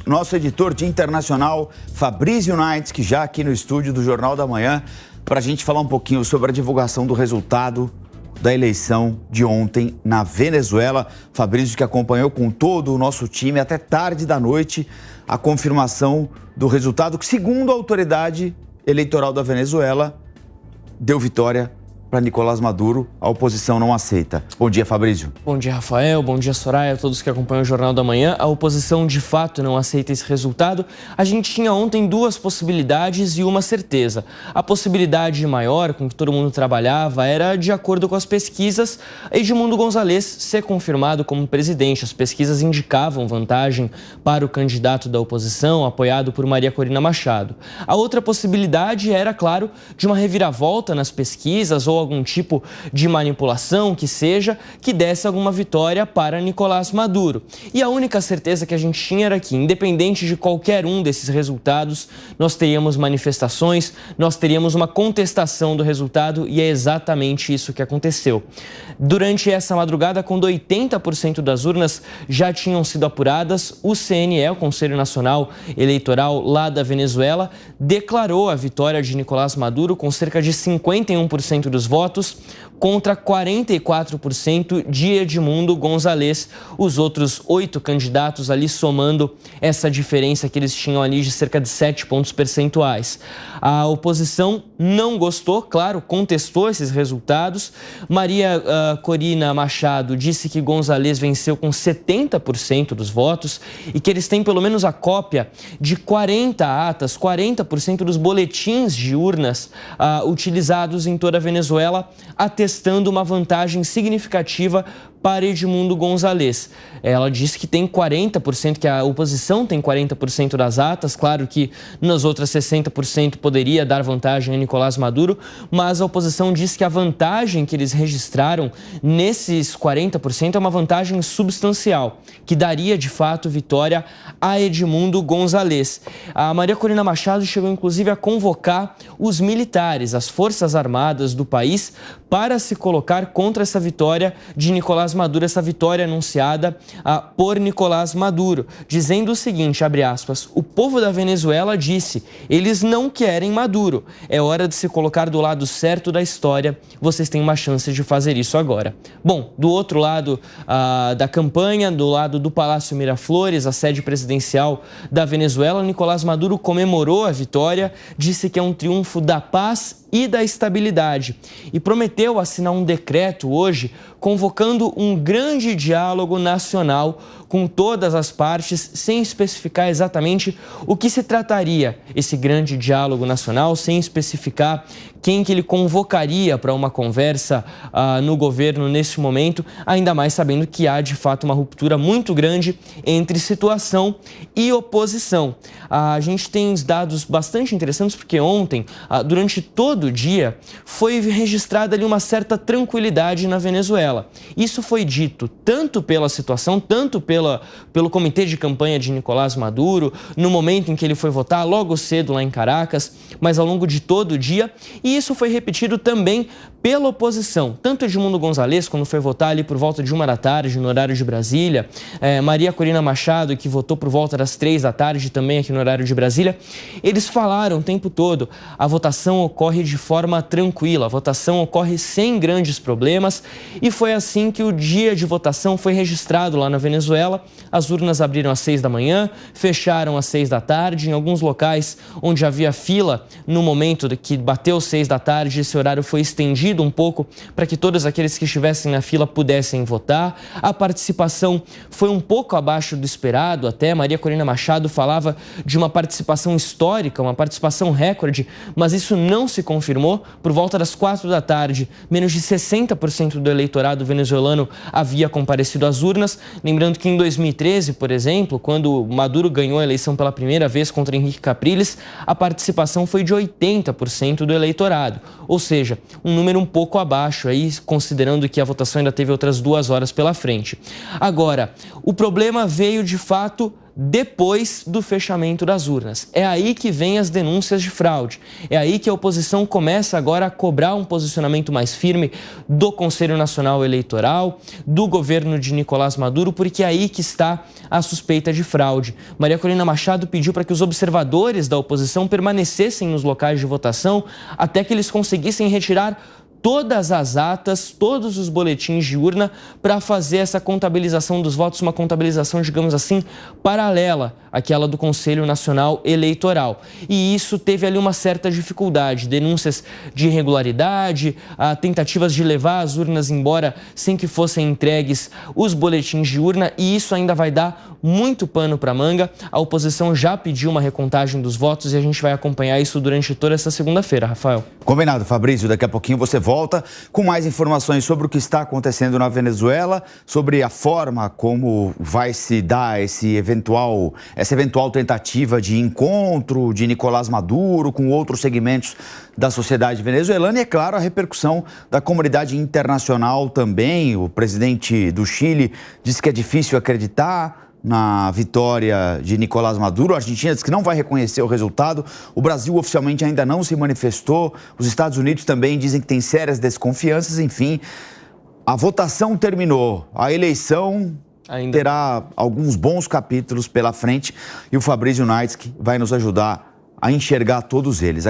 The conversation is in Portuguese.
nosso editor de internacional, Fabrício Knights, que já aqui no estúdio do Jornal da Manhã, para a gente falar um pouquinho sobre a divulgação do resultado da eleição de ontem na Venezuela. Fabrício, que acompanhou com todo o nosso time até tarde da noite a confirmação do resultado que, segundo a autoridade eleitoral da Venezuela, deu vitória para Nicolás Maduro. A oposição não aceita. Bom dia, Fabrício. Bom dia, Rafael. Bom dia, Soraya, a todos que acompanham o Jornal da Manhã. A oposição, de fato, não aceita esse resultado. A gente tinha ontem duas possibilidades e uma certeza. A possibilidade maior, com que todo mundo trabalhava, era, de acordo com as pesquisas, Edmundo González ser confirmado como presidente. As pesquisas indicavam vantagem para o candidato da oposição, apoiado por Maria Corina Machado. A outra possibilidade era, claro, de uma reviravolta nas pesquisas ou algum tipo de manipulação que seja, que desse alguma vitória para Nicolás Maduro. E a única certeza que a gente tinha era que, independente de qualquer um desses resultados, nós teríamos manifestações, nós teríamos uma contestação do resultado, e é exatamente isso que aconteceu. Durante essa madrugada, quando 80% das urnas já tinham sido apuradas, o CNE, o Conselho Nacional Eleitoral lá da Venezuela, declarou a vitória de Nicolás Maduro com cerca de 51% dos votos contra 44% de Edmundo González. Os outros 8 candidatos ali somando essa diferença que eles tinham ali de cerca de 7 pontos percentuais. A oposição não gostou, claro, contestou esses resultados. Maria Corina Machado disse que González venceu com 70% dos votos e que eles têm pelo menos a cópia de 40 atas, 40% dos boletins de urnas utilizados em toda a Venezuela, atestando uma vantagem significativa para Edmundo González. Ela disse que tem 40%, que a oposição tem 40% das atas, claro que nas outras 60% poderia dar vantagem a Nicolás Maduro, mas a oposição disse que a vantagem que eles registraram nesses 40% é uma vantagem substancial, que daria de fato vitória a Edmundo González. A Maria Corina Machado chegou inclusive a convocar os militares, as forças armadas do país, para se colocar contra essa vitória de Nicolás Maduro, essa vitória anunciada por Nicolás Maduro, dizendo o seguinte, abre aspas, o povo da Venezuela disse, eles não querem Maduro, é hora de se colocar do lado certo da história, vocês têm uma chance de fazer isso agora. Bom, do outro lado da campanha, do lado do Palácio Miraflores, a sede presidencial da Venezuela, Nicolás Maduro comemorou a vitória, disse que é um triunfo da paz e da estabilidade e prometeu assinar um decreto hoje convocando um grande diálogo nacional com todas as partes, sem especificar exatamente o que se trataria esse grande diálogo nacional, sem especificar quem que ele convocaria para uma conversa no governo nesse momento, ainda mais sabendo que há de fato uma ruptura muito grande entre situação e oposição. A gente tem dados bastante interessantes porque ontem, durante todo o dia, foi registrada ali uma certa tranquilidade na Venezuela. Isso foi dito tanto pela situação, tanto pelo comitê de campanha de Nicolás Maduro, no momento em que ele foi votar, logo cedo lá em Caracas, mas ao longo de todo o dia, e isso foi repetido também pela oposição, tanto Edmundo González, quando foi votar ali por volta de 1 da tarde, no horário de Brasília, Maria Corina Machado, que votou por volta das 3 da tarde, também aqui no horário de Brasília, eles falaram o tempo todo, a votação ocorre de forma tranquila, a votação ocorre sem grandes problemas, e foi assim que o dia de votação foi registrado lá na Venezuela. As urnas abriram às 6 da manhã, fecharam às 6 da tarde, em alguns locais onde havia fila, no momento que bateu 6 da tarde, esse horário foi estendido um pouco para que todos aqueles que estivessem na fila pudessem votar. A participação foi um pouco abaixo do esperado, até Maria Corina Machado falava de uma participação histórica, uma participação recorde, mas isso não se confirmou. Por volta das 4 da tarde, menos de 60% do eleitorado venezuelano havia comparecido às urnas. Lembrando que em 2013, por exemplo, quando Maduro ganhou a eleição pela primeira vez contra Henrique Capriles, a participação foi de 80% do eleitorado, ou seja, um número um pouco abaixo, aí, considerando que a votação ainda teve outras 2 horas pela frente. Agora, o problema veio de fato depois do fechamento das urnas. É aí que vem as denúncias de fraude. É aí que a oposição começa agora a cobrar um posicionamento mais firme do Conselho Nacional Eleitoral, do governo de Nicolás Maduro, porque é aí que está a suspeita de fraude. Maria Corina Machado pediu para que os observadores da oposição permanecessem nos locais de votação até que eles conseguissem retirar todas as atas, todos os boletins de urna para fazer essa contabilização dos votos, uma contabilização, digamos assim, paralela àquela do Conselho Nacional Eleitoral. E isso teve ali uma certa dificuldade, denúncias de irregularidade, tentativas de levar as urnas embora sem que fossem entregues os boletins de urna, e isso ainda vai dar muito pano para manga. A oposição já pediu uma recontagem dos votos e a gente vai acompanhar isso durante toda essa segunda-feira, Rafael. Combinado, Fabrício. Daqui a pouquinho você volta com mais informações sobre o que está acontecendo na Venezuela, sobre a forma como vai se dar essa eventual tentativa de encontro de Nicolás Maduro com outros segmentos da sociedade venezuelana e, é claro, a repercussão da comunidade internacional também. O presidente do Chile disse que é difícil acreditar na vitória de Nicolás Maduro. A Argentina diz que não vai reconhecer o resultado. O Brasil oficialmente ainda não se manifestou. Os Estados Unidos também dizem que tem sérias desconfianças. Enfim, a votação terminou. A eleição terá alguns bons capítulos pela frente e o Fabrício Naitsky vai nos ajudar a enxergar todos eles.